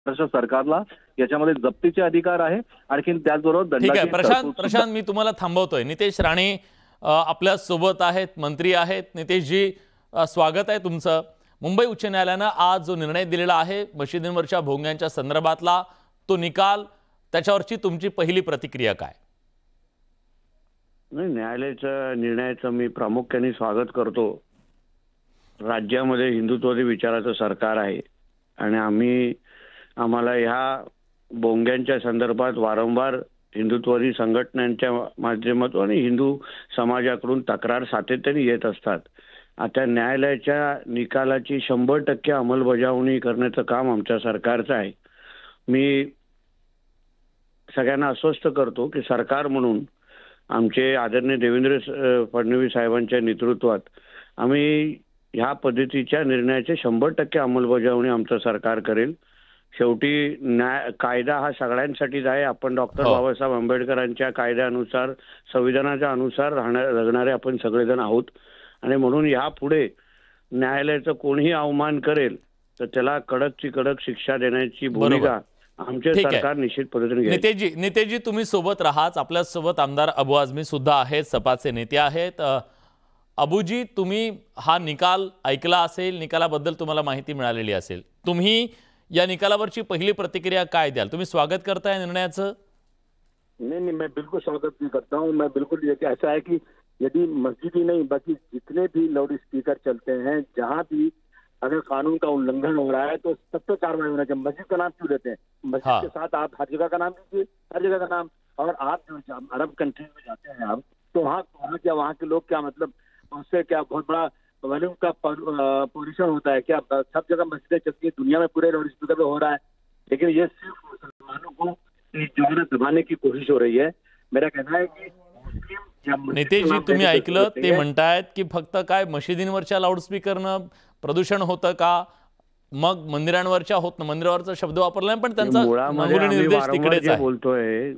महाराष्ट्र सरकारला याच्यामध्ये जप्तीचे अधिकार आहे, आणखी त्याचबरोबर ठीक आहे दंडाची प्रशांत मी तुम्हाला थांबवतोय। नितेश राणे आपल्या सोबत आहेत, मंत्री आहेत। नितेशजी स्वागत आहे तुमचं। मुंबई उच्च न्यायालयाने आज जो निर्णय दिलेला आहे मशिदींवरच्या भोंग्यांच्या संदर्भातला तो निकाल, त्याच्यावरची तुमची पहिली प्रतिक्रिया काय? नाही, न्यायालयाच्या निर्णयाचं मी प्रामुख्याने स्वागत करतो। राज्यामध्ये हिंदुत्ववादी विचाराचं सरकार आहे आणि आम्हाला ह्या बोंग्यांच्या संदर्भात वारंवार हिंदुत्ववादी संघटनांच्या माध्यमातून आणि हिंदू समाजाकडून तक्रार सातत्याने येत असतात। आता न्यायालयाच्या निकालाची 100% अंमलबजावणी करण्याचं काम आमच्या सरकारचं आहे। मी सगळ्यांना आश्वस्त करतो की सरकार म्हणून आमचे आदरणीय देवेंद्र फडणवीस साहेबांच्या नेतृत्वात आम्ही ह्या पद्धतीच्या निर्णयाची 100% अंमलबजावणी आमचं सरकार करेल। शेवटी कायदा हा सगळ्यांसाठीच आहे। आपण डॉक्टर बाबासाहेब आंबेडकरांच्या कायद्यानुसार, संविधानाच्या अनुसार जगणारे आपण सगळेजण आहोत आणि म्हणून यापुढे न्यायालयाचं कोणीही अवमान करेल तर त्याला कडकची कडक शिक्षा देण्याची भूमिका आमचे सरकार निश्चित पद्धतीने घेईल। नितेशजी तुम्ही सोबत राहाच। आपल्या सोबत आमदार अबू आझमी सुद्धा आहेत, सपाचे नेते आहेत। अबूजी, तुम्ही हा निकाल ऐकला असेल, निकालाबद्दल तुम्हाला माहिती मिळालेली असेल, तुम्ही या निकालावरची पहिली प्रतिक्रिया काय द्याल? तुम्ही स्वागत करताय निर्णयाचं? नहीं, मैं बिल्कुल स्वागत भी करता हूँ। मैं बिल्कुल ये ऐसा है कि यदि मस्जिद ही नहीं बाकी जितने भी लाउड स्पीकर चलते हैं, जहाँ भी अगर कानून का उल्लंघन हो रहा है तो सख्त कार्रवाई होना चाहिए। मस्जिद का नाम क्यों लेते हैं? मस्जिद के साथ आप हर जगह का नाम लीजिए, हर जगह का नाम। और आप जो अरब कंट्रीज में जाते हैं आप, तो वहाँ के लोग क्या मतलब उससे क्या बहुत बड़ा वॉल्यूम का पोल्यूशन होता है क्या? सब जगह मस्जिदें चलती है, दुनिया में पूरे लाउड स्पीकर पे हो रहा है, लेकिन ये सिर्फ मुसलमानों को जो है दबाने की कोशिश हो रही है। मेरा कहना है की नितेशजी, तुम्ही ऐकलं ते म्हणतायत की फक्त काय मशिदींवरच्या लाऊडस्पीकरनं प्रदूषण होतं का? मग मंदिरांवरच्या होत ना, मंदिरावरचा शब्द वापरला पण त्यांचा निर्देश तिकडेच आहे। बोलतोय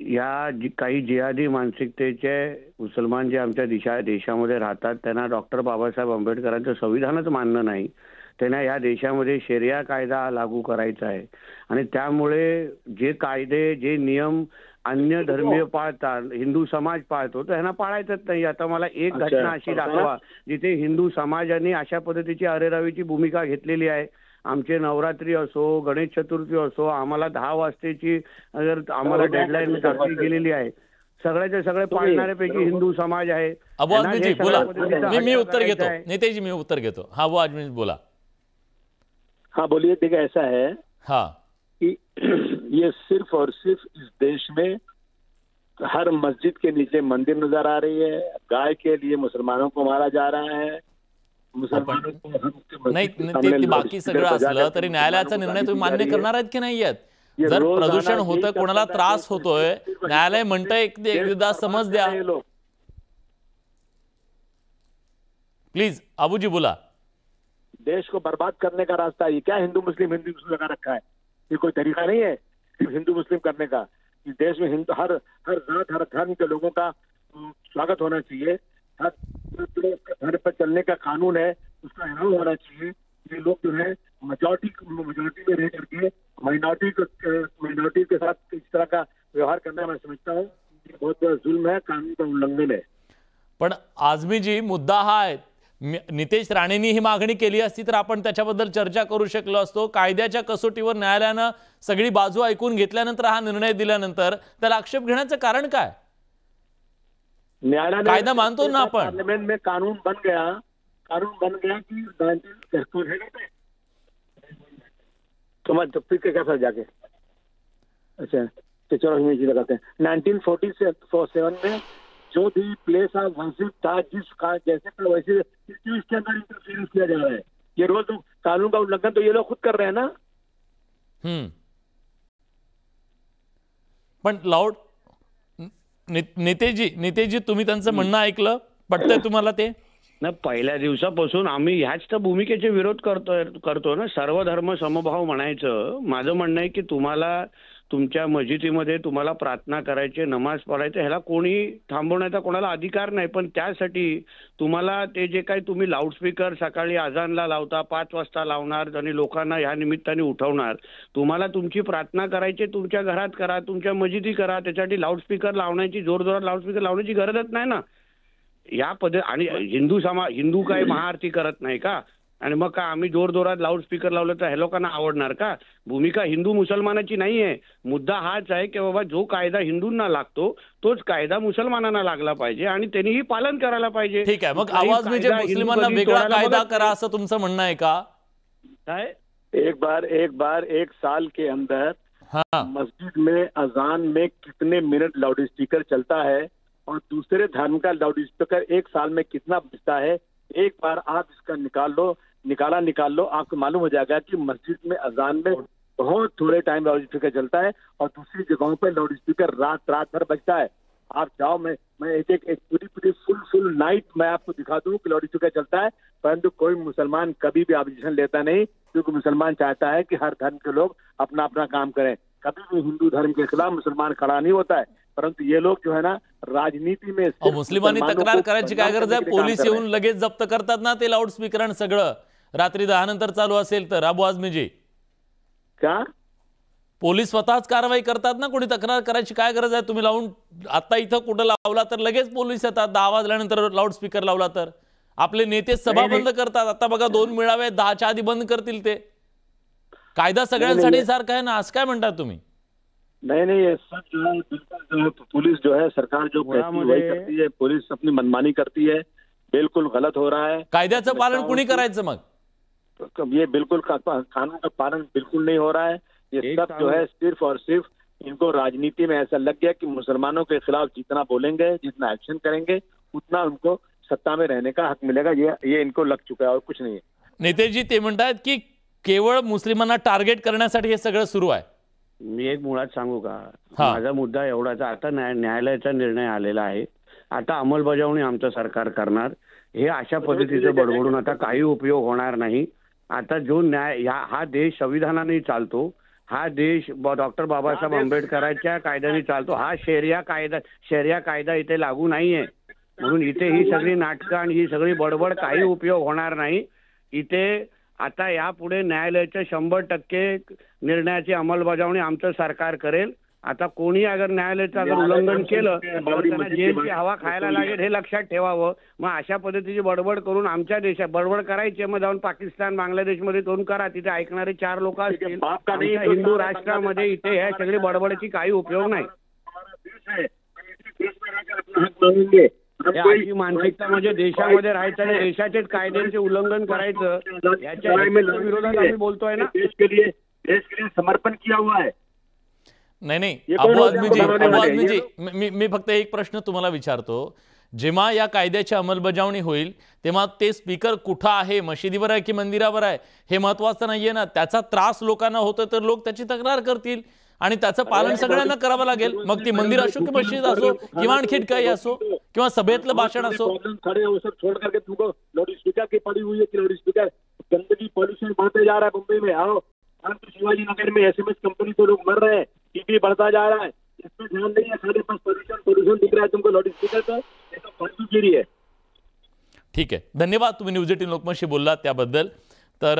या काही जिहादी मानसिकतेचे मुसलमान जे आमच्या देशामध्ये राहतात त्यांना डॉक्टर बाबासाहेब आंबेडकरांचं संविधानच मान्य नाही। त्यांना या देशामध्ये शरिया कायदा लागू करायचा आहे आणि त्यामुळे जे कायदे, जे नियम अन्य धर्मीय पाळतात, हिंदू समाज पाळतो, तर ह्यांना पाळायचंच नाही। आता मला एक घटना अशी दाखवा जिथे हिंदू समाजाने अशा पद्धतीची अरेरावीची भूमिका घेतलेली आहे। आमचे नवरात्री असो, गणेश चतुर्थी असो, आम्हाला 10 वाजतेची आम्हाला डेडलाईन टाकली गेलेली आहे। सगळ्याचे सगळे पाळणाऱ्यापैकी हिंदू समाज आहे। अबू आझमी बोला, मी उत्तर घेतो। नितेशजी मी उत्तर घेतो। हाँ, अबू आझमी बोला। हाँ बोलिए। देखिए ऐसा है हाँ कि ये सिर्फ और सिर्फ इस देश में हर मस्जिद के नीचे मंदिर नजर आ रही है। गाय के लिए मुसलमानों को मारा जा रहा है। मुसलमानों को नाही, बाकी सगळं असलं तरी न्यायालयाचा निर्णय तुम्ही मान्य करणार आहेत की नाही आहेत? जर प्रदूषण होतं, कोणाला त्रास होतोय, न्यायालय म्हणतंय एकदा समज द्या। प्लीज अबूजी बोला। देश को बर्बाद करने का रास्ता ये क्या हिंदू मुस्लिम लगा रखा है? ये कोई तरीका नहीं है हिंदू मुस्लिम करने का। इस देश में हिंदू हर जात, हर धर्म के लोगों का स्वागत होना चाहिए। हर धर्म पर चलने का कानून है, उसका इनाम होना चाहिए। ये लोग जो है मेजॉरिटी में रह करके माइनॉरिटी के साथ इस तरह का व्यवहार करना मैं समझता हूँ ये बहुत बड़ा जुल्म है, कानून का उल्लंघन है। पण आझमीजी, मुद्दा हा आहे, नितेश राणेंनी ही मागणी केली असती तर आपण त्याच्याबद्दल चर्चा करू शकलो असतो। कायद्याच्या कसोटीवर न्यायालयानं सगळी बाजू ऐकून घेतल्यानंतर हा निर्णय दिल्यानंतर त्याला आक्षेप घेण्याचं कारण काय? न्यायालय कायदा मानतो ना आपण। पार्लियामेंट में कानून बन गया कि तो मैं फिर क्या फंस जाके अच्छा तो चलो हम ये लगाते हैं। 1947 में जो भी प्लेस ऑफ वर्शिप था जैसे वैसे इसके अंदर इंटरफेरेंस किया जा रहा है। ये रोज कानून का उल्लंघन तो ये लोग खुद कर रहे हैं ना। पण लाऊड नितेशजी तुम्ही त्यांचं म्हणणं ऐकलं, पटतंय तुम्हाला ते? ना, पहिल्या दिवसापासून आम्ही ह्याच तर भूमिकेचे विरोध करतो ना। सर्व धर्म समभाव म्हणायचं। माझं म्हणणं आहे की तुम्हाला तुमच्या मस्जिदीमध्ये तुम्हाला प्रार्थना करायची, नमाज पढायचं, ह्याला कोणी थांबवण्याचा कोणाला अधिकार नाही. पण त्यासाठी तुम्हाला ते जे काही तुम्ही लाऊडस्पीकर सकाळी अजानला लावता, 5 वाजता लावणार आणि लोकांना ह्या निमित्ताने उठवणार, तुम्हाला तुमची प्रार्थना करायची तुमच्या घरात करा, तुमच्या मस्जिदी करा. त्याच्यासाठी लाऊडस्पीकर लावण्याची, जोरजोरात लाऊडस्पीकर लावण्याची गरजच नाही ना. या आणि हिंदू काय महाआरती करत नाही का? आणि मग का आम्ही जोरजोरात लाऊडस्पीकर लावलं तर ह्या लोकांना आवडणार का? भूमिका हिंदू मुसलमानाची नाही आहे. मुद्दा हाच आहे की बाबा जो कायदा हिंदूंना लागतो तोच कायदा मुसलमानांना लागला पाहिजे आणि त्यांनीही पालन करायला पाहिजे. ठीक आहे, मग आवाज म्हणजे मुस्लिमांना वेगळा कायदा करा असं तुमचं म्हणणं आहे का? काय एक साल के अंदर हाँ मस्जिद में अजान में कितने मिनट लाउड स्पीकर चलता है और दूसरे धर्म का लाउड स्पीकर एक साल में कितना बजता है, एक बार आप इसका निकाल लो, आपको मालूम हो जाएगा कि मस्जिद में अजान में बहुत थोड़े टाइम लाउड स्पीकर चलता है और दूसरी जगहों पर लाउड स्पीकर रात भर बजता है. आप जाओ, मैं एक पूरी फुल नाइट मैं आपको दिखा दूं कि लाउड स्पीकर चलता है, परंतु कोई मुसलमान कभी भी ऑब्जेक्शन लेता नहीं, क्योंकि मुसलमान चाहता है कि हर धर्म के लोग अपना अपना काम करें. कभी भी हिंदू धर्म के खिलाफ मुसलमान खड़ा नहीं होता है, परंतु ये लोग जो है ना राजनीति में मुस्लिमांनी तक्रार करायची काय गरज आहे? पोलीस येऊन लगेच जप्त करतात ना ते लाऊडस्पीकर आणि सगळं, रात्री 10 नंतर चालू असेल तर. अबू आझमीजी, क्या पोलीस स्वतःच कारवाई करतात ना, कोणी तक्रार करायची काय गरज आहे? तुम्ही लावून आता इथं कुठं लावला तर लगेच पोलीस येतात. 10 वाजल्यानंतर लाऊडस्पीकर लावला तर आपले नेते सभा बंद करतात. आता बघा 2 मेळावे 10च्या आधी बंद करतील ते. कायदा सगळ्यांसाठी सारखा आहे ना, असं काय म्हणतात तुम्ही? नहीं ये सब जो है बिल्कुल जो है पुलिस जो है सरकार जो कहती है वही करती है, पुलिस अपनी मनमानी करती है, बिल्कुल गलत हो रहा है. कायद्याचं पालन कुणी करायचं मग? ये बिल्कुल कानून का पालन बिल्कुल नहीं हो रहा है. ये सब जो है सिर्फ और सिर्फ इनको राजनीति में ऐसा लग गया कि मुसलमानों के खिलाफ जितना बोलेंगे, जितना एक्शन करेंगे, उतना उनको सत्ता में रहने का हक मिलेगा. ये इनको लग चुका है और कुछ नहीं है. नेतेजी ते म्हणतात की केवळ मुस्लिमांना टार्गेट करण्यासाठी हे सगळं सुरू आहे. मी एक मुळात सांगू का, माझा मुद्दा एवढाच, आता न्यायालयाचा निर्णय आलेला आहे, आता अंमलबजावणी आमचं सरकार करणार. हे अशा पद्धतीचं बडबडून आता काही उपयोग होणार नाही. आता जो न्याय हा देश संविधानाने चालतो, हा देश डॉक्टर बाबासाहेब आंबेडकरांच्या कायद्याने चालतो. हा शरिया कायदा इथे लागू नाहीये, म्हणून इथे ही सगळी नाटकं आणि ही सगळी बडबड काही उपयोग होणार नाही. इथे आता यापुढे न्यायालयाच्या 100% निर्णयाची अंमलबजावणी आमचं सरकार करेल. आता कोणी अगर न्यायालयाचं उल्लंघन केलं तर त्यांना जेलची हवा खायला लागेल, हे लक्षात ठेवावं. मग अशा पद्धतीची बडबड करून आमच्या देशात बडबड करायची, मग जाऊन पाकिस्तान बांगलादेशमध्ये जाऊन करा, तिथे ऐकणारे 4 लोक असतील. हिंदू राष्ट्रामध्ये इथे ह्या सगळी बडबडची काही उपयोग नाही. अशी मानसिकता म्हणजे देशामध्ये राहायचं आणि देशाचेच कायद्यांचे उल्लंघन करायचं, याच्या विरोधात आम्ही बोलतोय ना. देश के लिए समर्पण किया हुआ है. नाही अबू आझमीजी, मी फक्त एक प्रश्न तुम्हाला विचारतो. जेव्हा या कायद्याची अंमलबजावणी होईल तेव्हा ते स्पीकर कुठं आहे, मशिदीवर आहे की मंदिरावर आहे, हे महत्वाचं नाहीये ना. त्याचा त्रास लोकांना होतो तर लोक त्याची तक्रार करतील आणि त्याचं पालन सगळ्यांना करावं लागेल. मग ती मंदिर असो की मस्जिद असो किंवा आणखी काही असो किंवा सभेतलं भाषण असो. खड़े हो सब छोड़ करके तुमको लाउड स्पीकर की पड़ी हुई है कि लाउड स्पीकर गंदगी पॉल्यूशन बढ़ते जा रहा है. मुंबई में आओ, शिवाजी नगर में एसएमएस कंपनी को लोग मर रहे हैं, टीपी बढ़ता जा रहा है, इसमें ध्यान नहीं है. सारे पास पोल्यूशन दिख रहा है तुमको लाउड स्पीकर पर, ये तो फालतूगिरी है. ठीक आहे, धन्यवाद. तुम्ही न्यूज 18 लोकमतशी बोललात त्याबद्दल. तर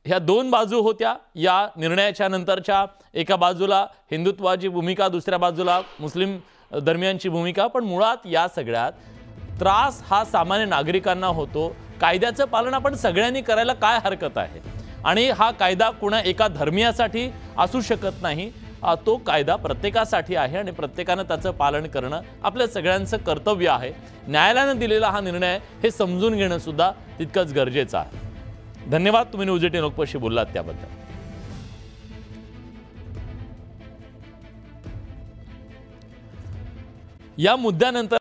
ह्या 2 बाजू होत्या या निर्णयाच्या नंतरच्या. एका बाजूला हिंदुत्वाची भूमिका, दुसऱ्या बाजूला मुस्लिम धर्मियांची भूमिका. पण मुळात या सगळ्यात त्रास हा सामान्य नागरिकांना होतो. कायद्याचं पालन आपण सगळ्यांनी करायला काय हरकत आहे? आणि हा कायदा कुणा एका धर्मियासाठी असू शकत नाही. तो कायदा प्रत्येकासाठी आहे आणि प्रत्येकानं त्याचं पालन करणं आपल्या सगळ्यांचं कर्तव्य आहे. न्यायालयानं दिलेला हा निर्णय हे समजून घेणं सुद्धा तितकंच गरजेचं आहे. धन्यवाद. तुम्ही न्यूज 18 लोकमतशी बोललात त्याबद्दल. या मुद्द्यानंतर